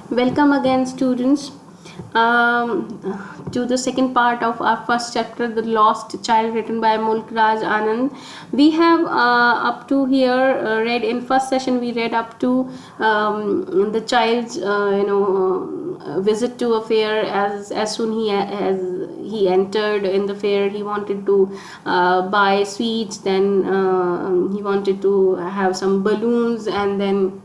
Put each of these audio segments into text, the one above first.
Welcome again, students, to the second part of our first chapter, The Lost Child, written by Mulk Raj Anand. We have up to here read in first session. We read up to the child's visit to a fair. As soon as he entered in the fair, he wanted to buy sweets. Then he wanted to have some balloons, and then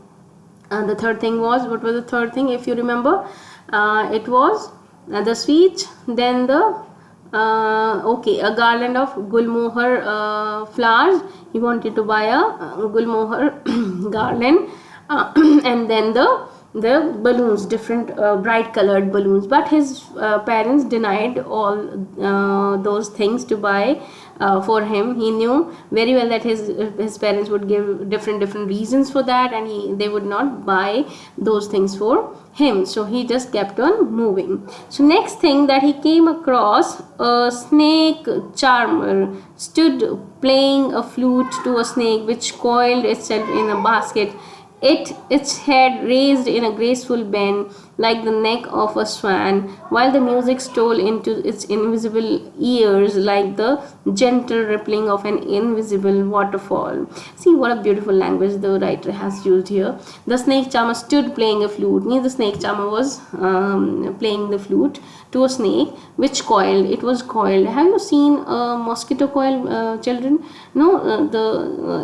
the third thing was, what was the third thing, if you remember? It was the sweets, then the a garland of gulmohar flowers. He wanted to buy a gulmohar garland, and then the balloons, different bright colored balloons, but his parents denied all those things to buy for him. He knew very well that his parents would give different reasons for that, and they would not buy those things for him. So he just kept on moving. So next thing that he came across, a snake charmer stood playing a flute to a snake which coiled itself in a basket, its head raised in a graceful bend like the neck of a swan, while the music stole into its invisible ears like the gentle rippling of an invisible waterfall. See what a beautiful language the writer has used here. The snake charmer stood playing a flute, means the snake charmer was playing the flute to a snake which coiled. It was coiled. Have you seen a mosquito coil, children? No,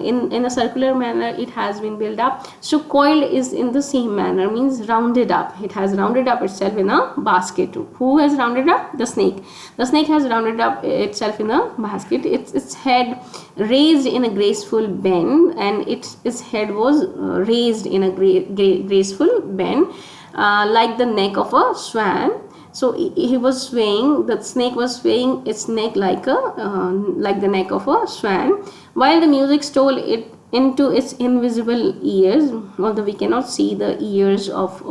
in a circular manner it has been built up. So coiled is in the same manner, means rounded up. It has rounded up itself in a basket. Who has rounded up? The snake. The snake has rounded up itself in a basket. Its head raised in a graceful bend, and its head was raised in a graceful bend like the neck of a swan. So he was swaying, the snake was swaying its neck like the neck of a swan, while the music stole it into its invisible ears, although we cannot see the ears of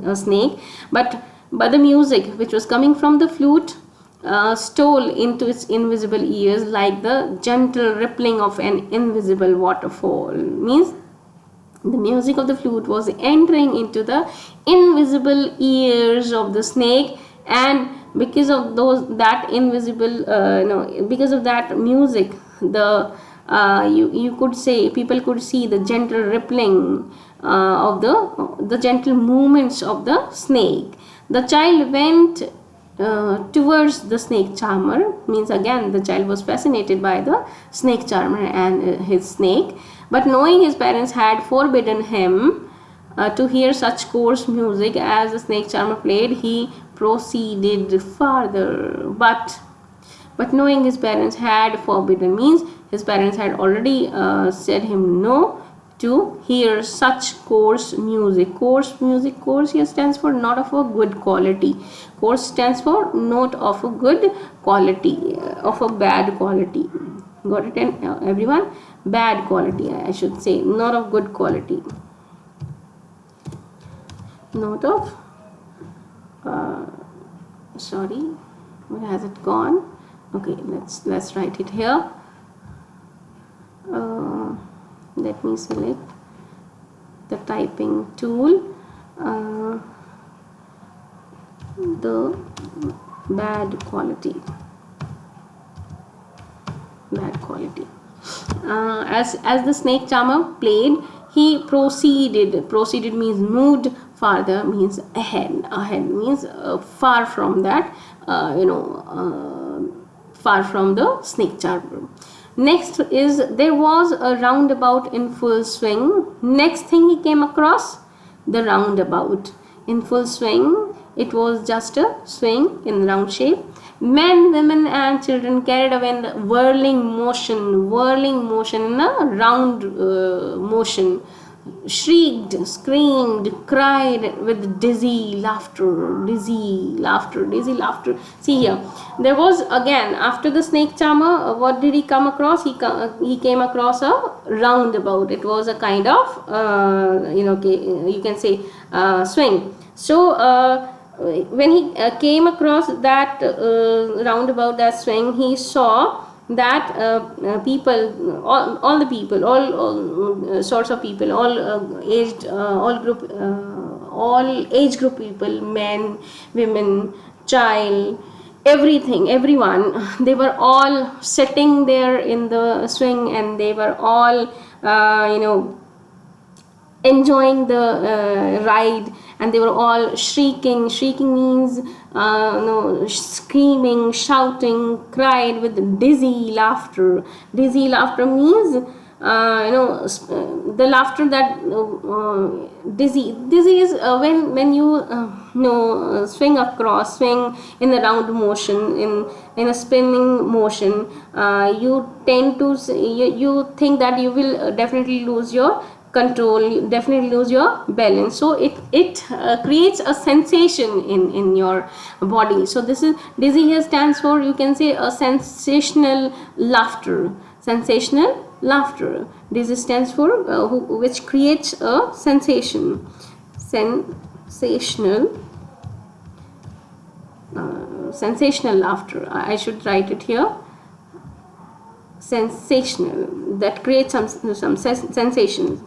a snake, but the music which was coming from the flute stole into its invisible ears like the gentle rippling of an invisible waterfall. Means the music of the flute was entering into the invisible ears of the snake, and because of that invisible because of that music, the you could say, people could see the gentle rippling of the gentle movements of the snake. The child went towards the snake charmer, means again the child was fascinated by the snake charmer and his snake, but knowing his parents had forbidden him to hear such coarse music as the snake charmer played, he proceeded farther. But knowing his parents had forbidden, means his parents had already said him no to hear such coarse music. Coarse here stands for not of a good quality. Coarse stands for not of a good quality, of a bad quality. Got it, everyone? Bad quality, I should say, not of good quality. Not of sorry, where has it gone? Okay, let's write it here. Let me select the typing tool. The bad quality. As the snake charmer played, he proceeded means moved, farther means ahead means far from that, far from the snake charmer. Next is, there was a roundabout in full swing. Next thing he came across, the roundabout in full swing. It was just a swing in round shape. Men, women and children carried away in the whirling motion in a round motion, shrieked, screamed, cried with dizzy laughter. See here, there was again, after the snake charmer, what did he come across? He came across a roundabout. It was a kind of you can say swing. So when he came across that roundabout, that swing, he saw that people, all the people, all sorts of people, all aged, all group all age group people, men, women, child, everything, everyone, they were all sitting there in the swing, and they were all enjoying the ride, and they were all shrieking means no, screaming, shouting, cried with dizzy laughter means the laughter that dizzy is when you swing in a round motion, in a spinning motion, you tend to you think that you will definitely lose your control, you definitely lose your balance, so it creates a sensation in your body. So this is dizzy here stands for, you can say, a sensational laughter. Dizzy stands for which creates a sensational laughter. I should write it here. Sensational, that creates some sensations.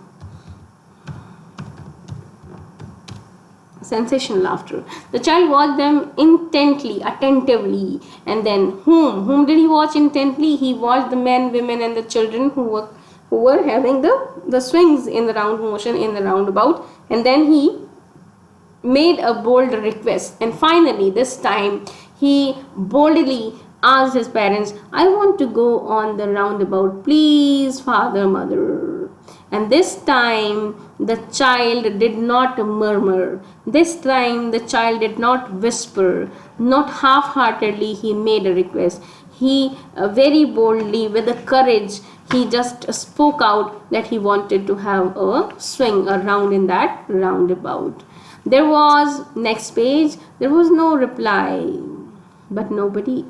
Sensational laughter. The child watched them intently, attentively, and then whom did he watch intently? He watched the men, women, and the children who were having the swings in the round motion, in the roundabout, and then he made a bold request, and finally this time he boldly asked his parents, I want to go on the roundabout, please, father, mother. And this time the child did not murmur. This time the child did not whisper. Not half-heartedly he made a request. He very boldly, with the courage, he just spoke out that he wanted to have a swing around in that roundabout. There was, next page, there was no reply, but nobody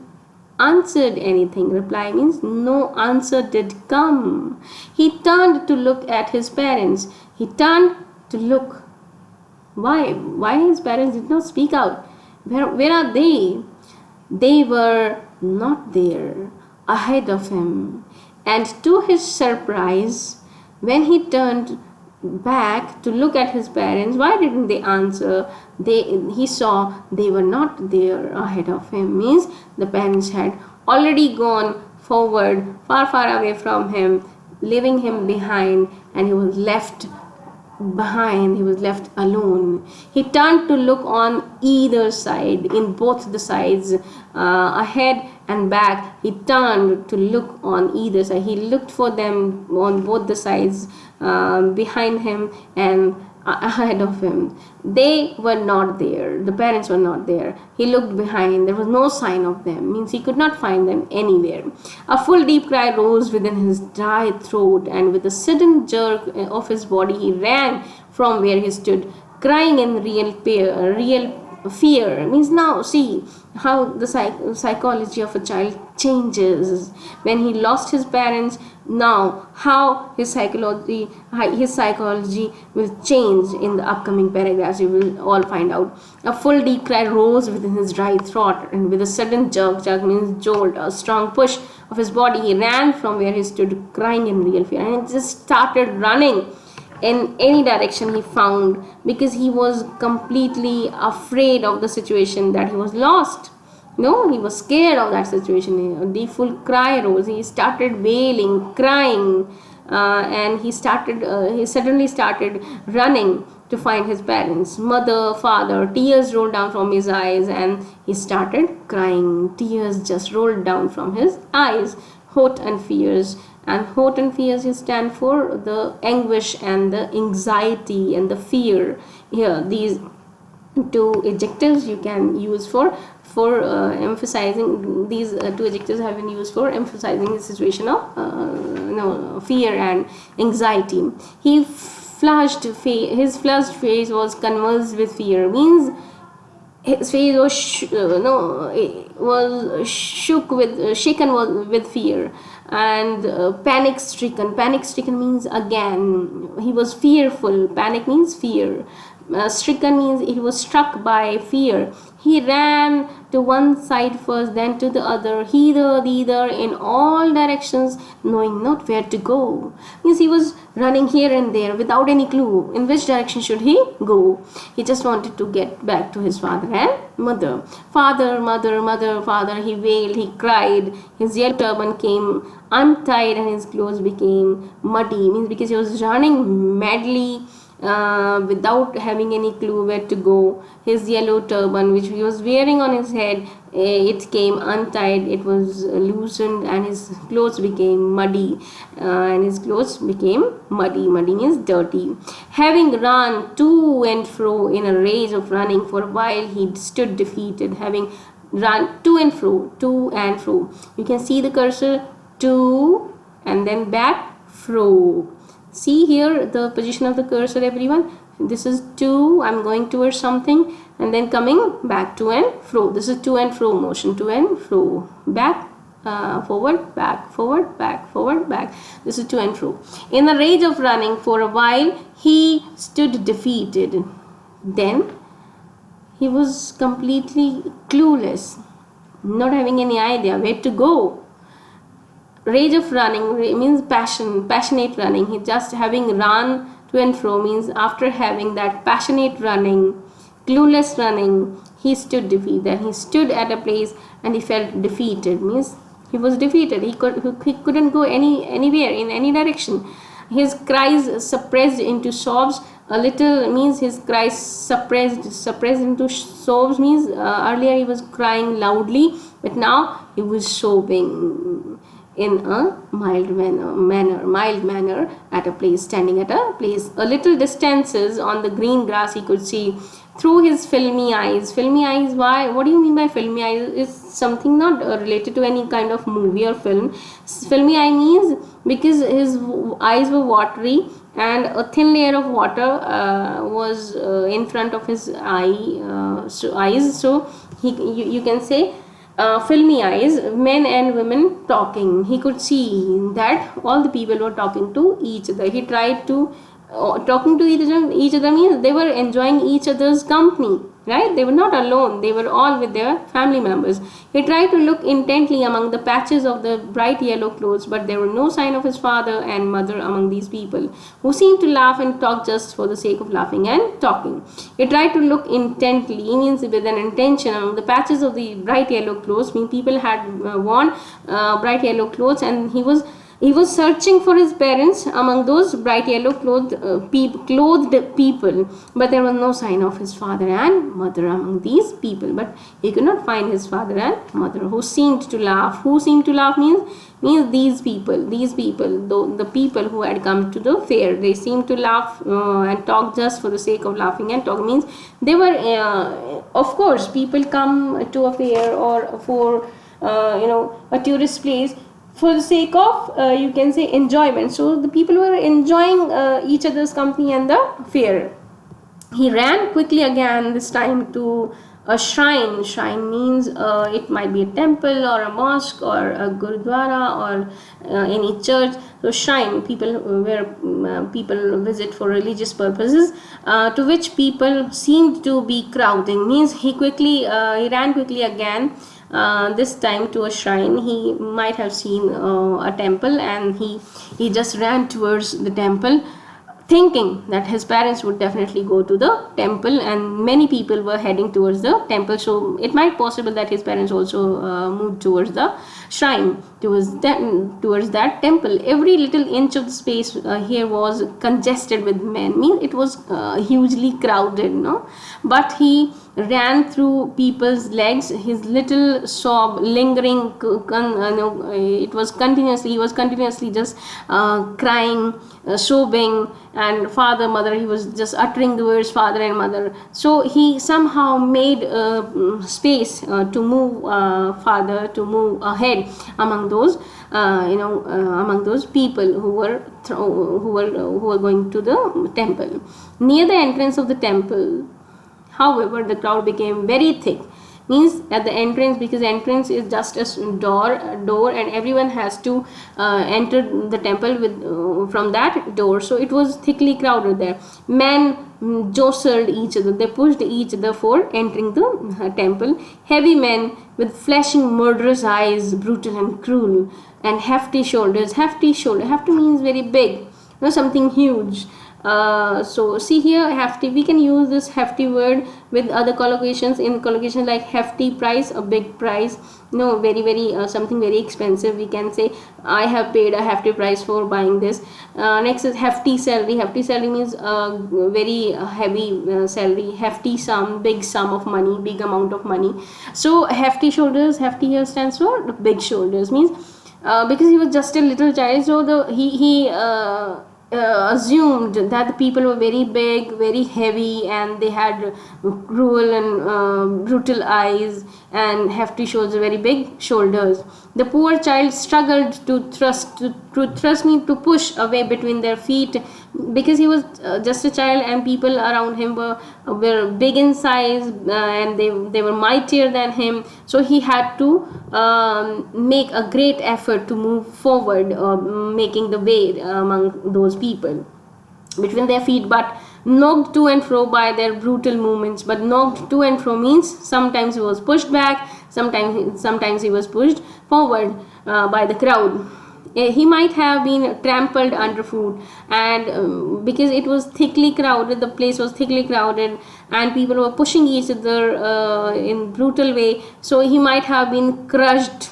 answered anything. Reply means no answer did come. He turned to look at his parents. He turned to look. Why his parents did not speak out? Where are they? They were not there, ahead of him. And to his surprise, when he turned back to look at his parents, why didn't they answer? He saw they were not there ahead of him. Means the parents had already gone forward, far away from him, leaving him behind, and he was left behind. He was left alone. He turned to look on either side, in both the sides, ahead and back. He turned to look on either side. He looked for them on both the sides, behind him and ahead of him. They were not there. The parents were not there. He looked behind. There was no sign of them. Means he could not find them anywhere. A full deep cry rose within his dry throat, and with a sudden jerk of his body, he ran from where he stood, crying in real fear. Means now see how the psychology of a child changes when he lost his parents. Now how his psychology will change in the upcoming paragraphs. You will all find out. A full deep cry rose within his dry throat, and with a sudden jerk means jolt, a strong push of his body, he ran from where he stood, crying in real fear, and he just started running in any direction he found, because he was completely afraid of the situation, that he was lost. No, he was scared of that situation. A deep full cry rose. He started wailing, crying, and he suddenly started running to find his parents, mother, father. Tears rolled down from his eyes, and he started crying. Tears just rolled down from his eyes. Hope and fears. And hope and fears stand for the anguish and the anxiety and the fear. Here, these two adjectives you can use for emphasizing. These two adjectives have been used for emphasizing the situation of fear and anxiety. His flushed face was convulsed with fear. Means his face was shaken with fear and panic stricken. Panic stricken means again he was fearful. Panic means fear. stricken means he was struck by fear. He ran to one side first, then to the other, hither, thither, in all directions, knowing not where to go. Means he was running here and there without any clue in which direction should he go. He just wanted to get back to his father and mother. Father, mother, mother, father, he wailed, he cried. His yellow turban came untied and his clothes became muddy. Means because he was running madly, without having any clue where to go. His yellow turban, which he was wearing on his head, it came untied, it was loosened, and his clothes became muddy. Muddy means dirty. Having run to and fro in a rage of running for a while, he stood defeated. Having run to and fro, you can see the cursor, to and then back, fro. See here the position of the cursor, everyone. This is to, I'm going towards something, and then coming back, to and fro. This is to and fro motion, to and fro, back, forward, back, forward, back, forward, back. This is to and fro. In the rage of running for a while, he stood defeated. Then he was completely clueless, not having any idea where to go. Rage of running means passionate running. He just having run to and fro means after having that passionate running, clueless running, he stood defeated. He stood at a place and he felt defeated. Means he was defeated. He couldn't go anywhere in any direction. His cries suppressed into sobs. A little means his cries suppressed into sobs means earlier he was crying loudly, but now he was sobbing in a mild manner at a place, standing at a place. A little distances on the green grass he could see through his filmy eyes. Filmy eyes, why? What do you mean by filmy eyes? Is something not related to any kind of movie or film. Filmy eye means because his eyes were watery and a thin layer of water was in front of his eyes. So you can say filmy eyes, men and women talking. He could see that all the people were talking to each other. He tried to talking to each other means they were enjoying each other's company, right? They were not alone, they were all with their family members. He tried to look intently among the patches of the bright yellow clothes, but there were no sign of his father and mother among these people, who seemed to laugh and talk just for the sake of laughing and talking. He tried to look intently means with an intention among the patches of the bright yellow clothes. Means people had worn bright yellow clothes, and he was searching for his parents among those bright yellow clothed people, but there was no sign of his father and mother among these people. But he could not find his father and mother, who seemed to laugh. Who seemed to laugh means these people, the people who had come to the fair. They seemed to laugh and talk just for the sake of laughing and talk. Means they were, of course, people come to a fair or for a tourist place for the sake of you can say enjoyment. So the people were enjoying each other's company and the fair. He ran quickly again, this time to a shrine. Shrine means it might be a temple or a mosque or a gurudwara or any church. So shrine, where people visit for religious purposes, to which people seemed to be crowding. Means he ran quickly again, this time to a shrine. He might have seen a temple, and he just ran towards the temple, thinking that his parents would definitely go to the temple, and many people were heading towards the temple. So it might possible that his parents also moved towards the shrine, towards that temple. Every little inch of the space here was congested with men. Means it was hugely crowded, no? But he ran through people's legs, his little sob lingering. It was continuously, he was continuously just crying, sobbing, and father, mother, he was just uttering the words father and mother. So he somehow made space to move father, to move ahead among those among those people who were going to the temple. Near the entrance of the temple, however, the crowd became very thick. means at the entrance, because entrance is just a door and everyone has to enter the temple with from that door. So it was thickly crowded there. Men jostled each other, they pushed each other for entering the temple. Heavy men with flashing murderous eyes, brutal and cruel, and hefty shoulders. Hefty means very big, something huge. So see here, hefty, we can use this hefty word with other collocations, in collocations like hefty price, a big price, very something very expensive. We can say I have paid a hefty price for buying this. Next is hefty salary. Hefty salary means very heavy salary, hefty sum, big sum of money, big amount of money. So hefty shoulders, hefty here stands for big shoulders, means because he was just a little child, so he assumed that the people were very big, very heavy, and they had cruel and brutal eyes and hefty shoulders, very big shoulders. The poor child struggled to push away between their feet, because he was just a child and people around him were big in size, and they were mightier than him. So he had to make a great effort to move forward, making the way among those people between their feet, but knocked to and fro by their brutal movements. But knocked to and fro means sometimes he was pushed back, sometimes he was pushed forward by the crowd. He might have been trampled underfoot, and because it was thickly crowded, the place was thickly crowded and people were pushing each other in brutal way, so he might have been crushed.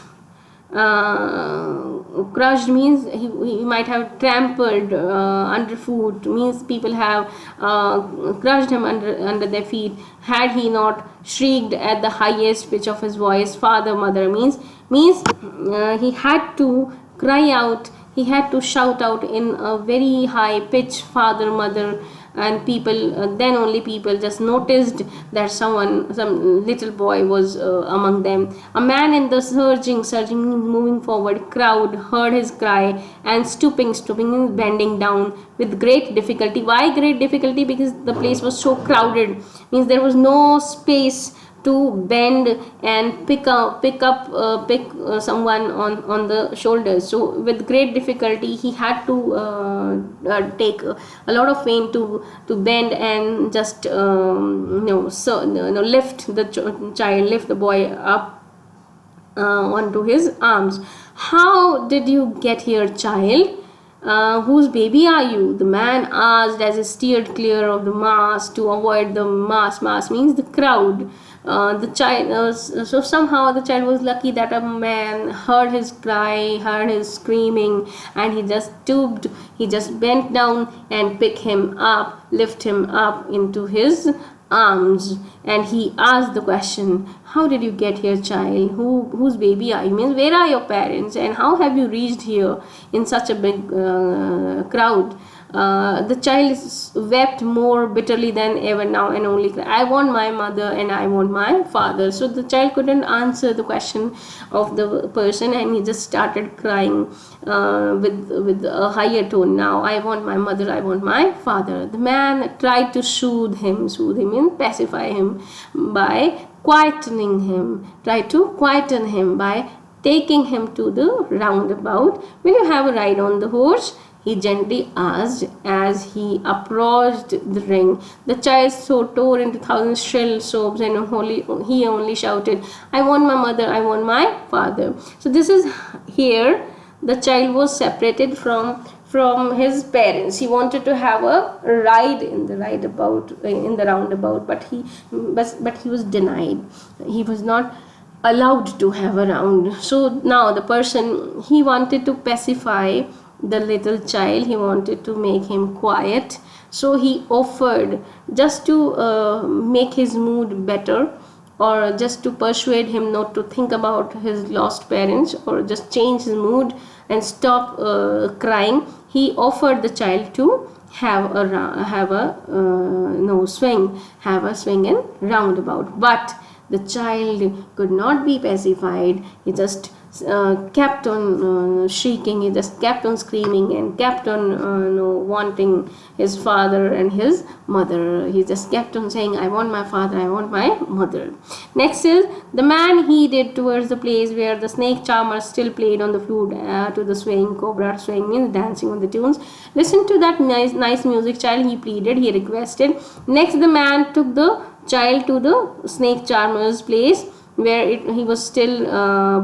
Crushed means he might have trampled underfoot, means people have crushed him under their feet, had he not shrieked at the highest pitch of his voice, father, mother, means he had to cry out, he had to shout out in a very high pitch, father, mother, and people, then only people just noticed that some little boy was among them. A man in the surging moving forward crowd heard his cry, and stooping means bending down with great difficulty. Why great difficulty? Because the place was so crowded, means there was no space to bend and pick someone on the shoulders. So with great difficulty he had to take a lot of pain to bend and just lift the child, lift the boy up onto his arms. How did you get here, child? Whose baby are you? The man asked as he steered clear of the mass to avoid the mass. Mass means the crowd. The child, so somehow the child was lucky that a man heard his cry, heard his screaming, and he just stooped, he just bent down and picked him up, lift him up into his arms, and he asked the question, how did you get here, child? Whose baby are you? Means where are your parents, and how have you reached here in such a big crowd? The child wept more bitterly than ever now and only cried, I want my mother and I want my father. So the child couldn't answer the question of the person, and he just started crying with a higher tone. Now, I want my mother, I want my father. The man tried to soothe him and pacify him by quietening him, tried to quieten him by taking him to the roundabout. Will you have a ride on the horse? He gently asked as he approached the ring. The child so tore into thousand shrill sobs, and he only shouted, I want my mother, I want my father. So this is here the child was separated from his parents. He wanted to have a ride in the roundabout, but he was denied. He was not allowed to have a round. So now the person, he wanted to pacify the little child, he wanted to make him quiet, so he offered, just to make his mood better, or just to persuade him not to think about his lost parents, or just change his mood and stop crying. He offered the child to have a swing and roundabout, but the child could not be pacified. He just kept on shrieking. He just kept on screaming and kept on wanting his father and his mother. He just kept on saying, I want my father, I want my mother. Next is the man headed towards the place where the snake charmer still played on the flute to the swaying cobra. Swaying means dancing on the tunes. Listen to that nice music, child, he pleaded, he requested. Next, the man took the child to the snake charmer's place where he was still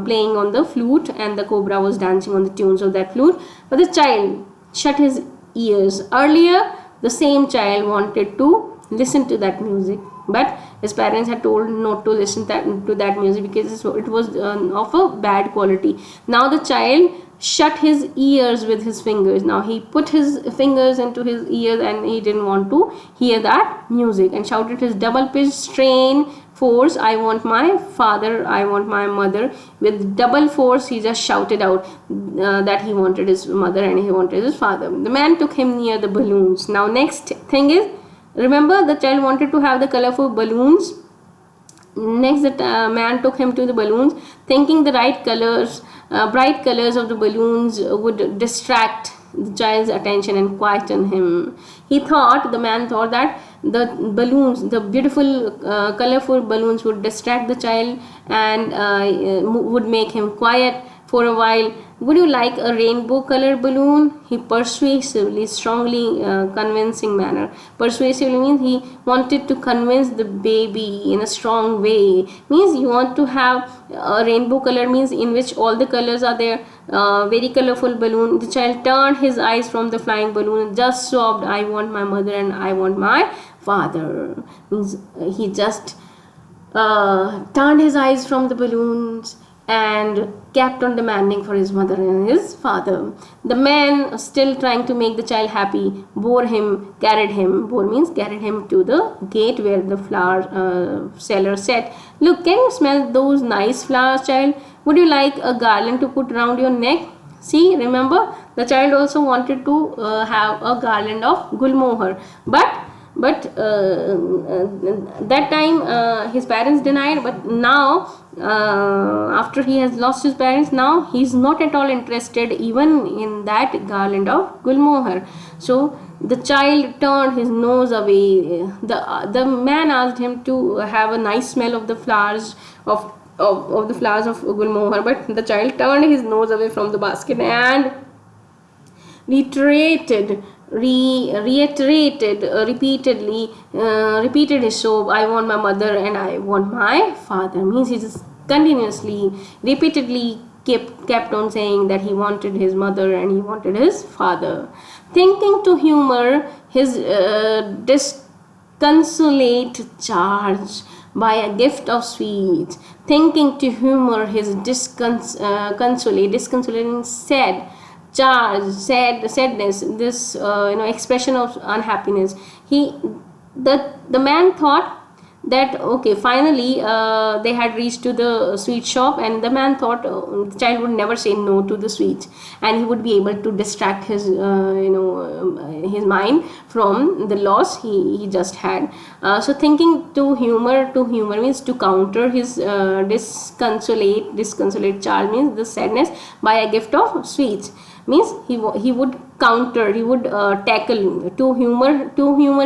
playing on the flute and the cobra was dancing on the tunes of that flute. But the child shut his ears. Earlier, the same child wanted to listen to that music, but his parents had told not to listen to that music because it was of a bad quality. Now the child shut his ears with his fingers. Now he put his fingers into his ears and he didn't want to hear that music, and shouted his double pitched strain force, I want my father, I want my mother. With double force he just shouted out that he wanted his mother and he wanted his father. The man took him near the balloons. Now next thing is, remember the child wanted to have the colorful balloons. Next, the man took him to the balloons, thinking the bright colors of the balloons would distract the child's attention and quieten him. The man thought that the balloons, the beautiful colorful balloons would distract the child and would make him quiet for a while. Would you like a rainbow colored balloon? He persuasively, strongly convincing manner. Persuasively means he wanted to convince the baby in a strong way. Means you want to have a rainbow color, means in which all the colors are there. Very colorful balloon. The child turned his eyes from the flying balloon and just sobbed, I want my mother and I want my father. Means he just turned his eyes from the balloons and kept on demanding for his mother and his father. The man, still trying to make the child happy, bore him to the gate where the flower seller said, look, can you smell those nice flowers, child? Would you like a garland to put around your neck? See, remember, the child also wanted to have a garland of gulmohar, but that time his parents denied. But now after he has lost his parents, now he is not at all interested even in that garland of gulmohar. So the child turned his nose away. The man asked him to have a nice smell of the flowers of the flowers of gulmohar, but the child turned his nose away from the basket and repeated repeated his sob, I want my mother and I want my father. Means he just continuously, repeatedly kept on saying that he wanted his mother and he wanted his father. Thinking to humor his disconsolate charge by a gift of sweets, thinking to humor his disconsolate sad charge, sadness, this expression of unhappiness. The man thought that okay, finally they had reached to the sweet shop, and the man thought the child would never say no to the sweets and he would be able to distract his his mind from the loss he just had. So thinking to humor means to counter his disconsolate charge, means the sadness, by a gift of sweets. Means he would counter, he would tackle. To humor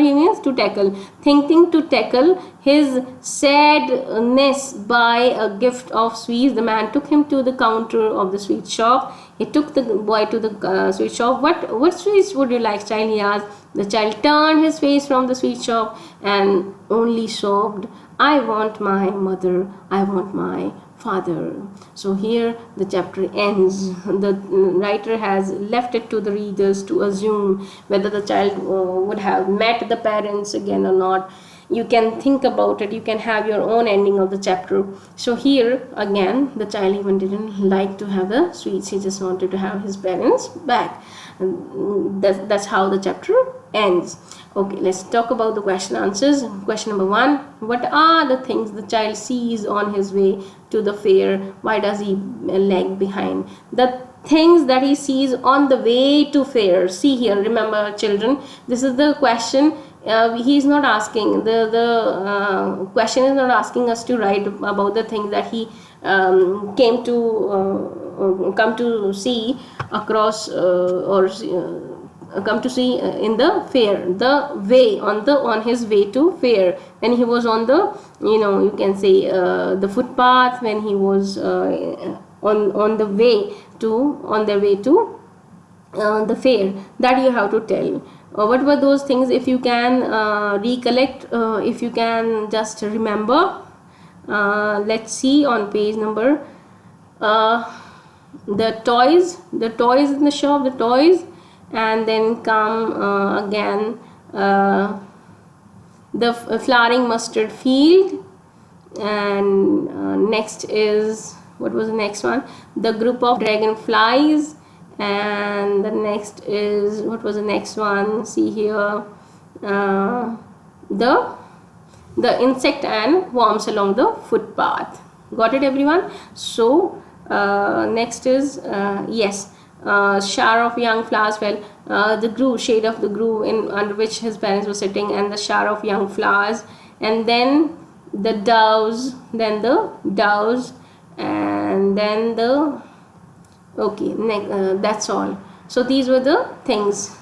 he means to tackle. Thinking to tackle his sadness by a gift of sweets, the man took him to the counter of the sweet shop. He took the boy to the sweet shop. What sweets would you like, child? He asked. The child turned his face from the sweet shop and only sobbed, I want my mother, I want my father. So here the chapter ends. The writer has left it to the readers to assume whether the child would have met the parents again or not. You can think about it, you can have your own ending of the chapter. So here again the child even didn't like to have the sweets, he just wanted to have his parents back. And that's how the chapter ends. Okay, let's talk about the question answers. Question number 1, what are the things the child sees on his way to the fair? Why does he lag behind? The things that he sees on the way to fair. See here, remember children, this is the question He's not asking, the question is not asking us to write about the things that he came to come to see across or come to see in the fair, the way on his way to fair, when he was on the, you can say, the footpath, when he was on the way to, on their way to the fair. That you have to tell. What were those things? If you can recollect, if you can just remember, let's see on page number, the toys in the shop, the toys, and then come again the flowering mustard field, and next is, what was the next one? The group of dragonflies. And the next is, what was the next one? See here, the insect and worms along the footpath. Got it, everyone? So next is yes, shower of young flowers fell. The grove, shade of the grove in under which his parents were sitting, and the shower of young flowers, and then the doves, and then the, okay, that's all. So these were the things.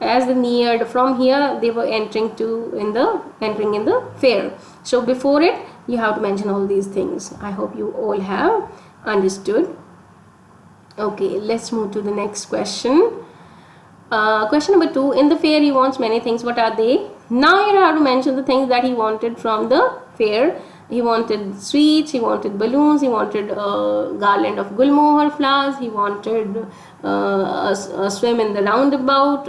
As they neared from here, they were entering in the fair. So before it, you have to mention all these things. I hope you all have understood. Okay, let's move to the next question. Question number 2. In the fair, he wants many things. What are they? Now you have to mention the things that he wanted from the fair. He wanted sweets, he wanted balloons, he wanted a garland of gulmohar flowers, he wanted a swim in the roundabout,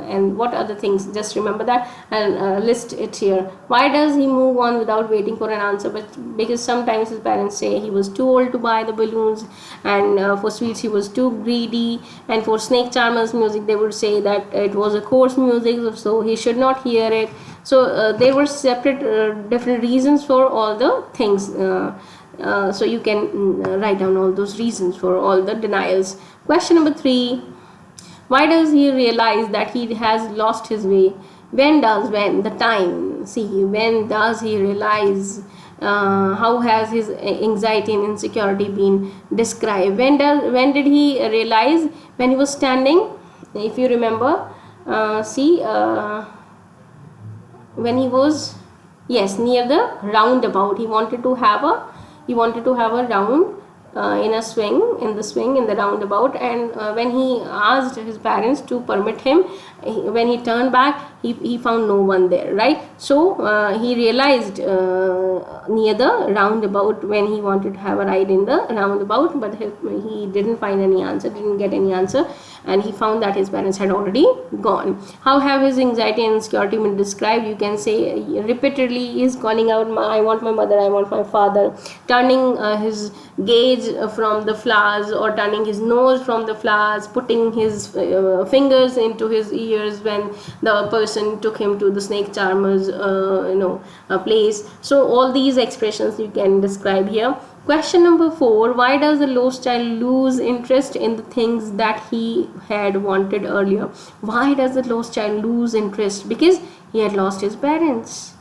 and what other things? Just remember that and list it here. Why does he move on without waiting for an answer? But because sometimes his parents say he was too old to buy the balloons, and for sweets he was too greedy, and for snake charmers music they would say that it was a coarse music, so he should not hear it. So there were separate different reasons for all the things. So you can write down all those reasons for all the denials. Question number 3. Why does he realize that he has lost his way? When the time. See, when does he realize? How has his anxiety and insecurity been described? When did he realize? When he was standing, if you remember, see, when he was, yes, near the roundabout. He wanted to have a round in the roundabout, and when he asked his parents to permit him, when he turned back, he found no one there, right? So he realized near the roundabout, when he wanted to have a ride in the roundabout, but he didn't get any answer, and he found that his parents had already gone. How have his anxiety and insecurity been described? You can say repeatedly he is calling out, I want my mother, I want my father, turning his gaze from the flowers, or turning his nose from the flowers, putting his fingers into his ears when the person took him to the snake charmers place. So all these expressions you can describe here. Question number 4. Why does the lost child lose interest in the things that he had wanted earlier? Why does the lost child lose interest? Because he had lost his parents.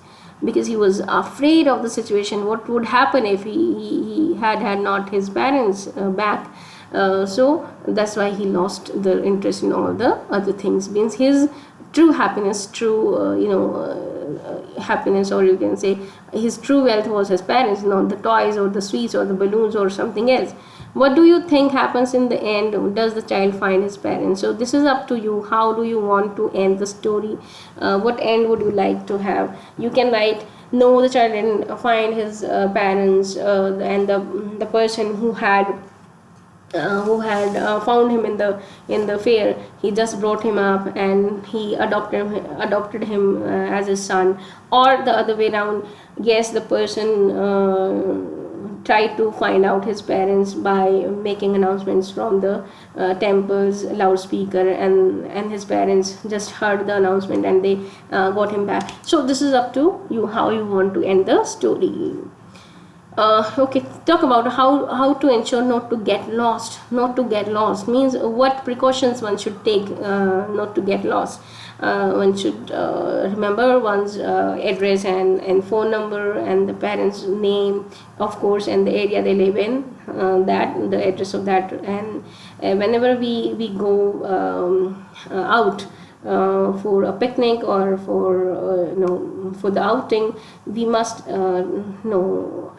Because he was afraid of the situation. What would happen if he had not his parents back? So that's why he lost the interest in all the other things. Means his true happiness, happiness, or you can say his true wealth was his parents, not the toys or the sweets or the balloons or something else. What do you think happens in the end? Does the child find his parents? So this is up to you. How do you want to end the story? What end would you like to have? You can write, no, the child didn't find his parents, and the person who had found him in the fair, he just brought him up and he adopted him as his son. Or the other way around, yes, the person tried to find out his parents by making announcements from the temple's loudspeaker, and his parents just heard the announcement and they got him back. So this is up to you, how you want to end the story. Okay, talk about how to ensure not to get lost. Not to get lost means what precautions one should take not to get lost. one should remember one's address and phone number and the parents' name, of course, and the area they live in, that the address of that. And whenever we go out for a picnic or for for the outing, we must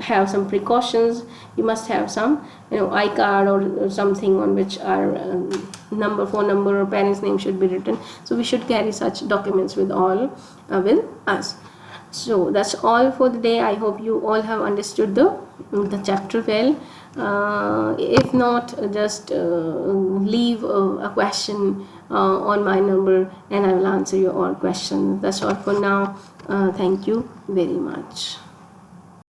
have some precautions. We must have some iCard or something on which our phone number or parents name should be written. So we should carry such documents with with us. So that's all for the day. I hope you all have understood the chapter well. If not, just leave a question on my number and I will answer your all questions. That's all for now. Thank you very much.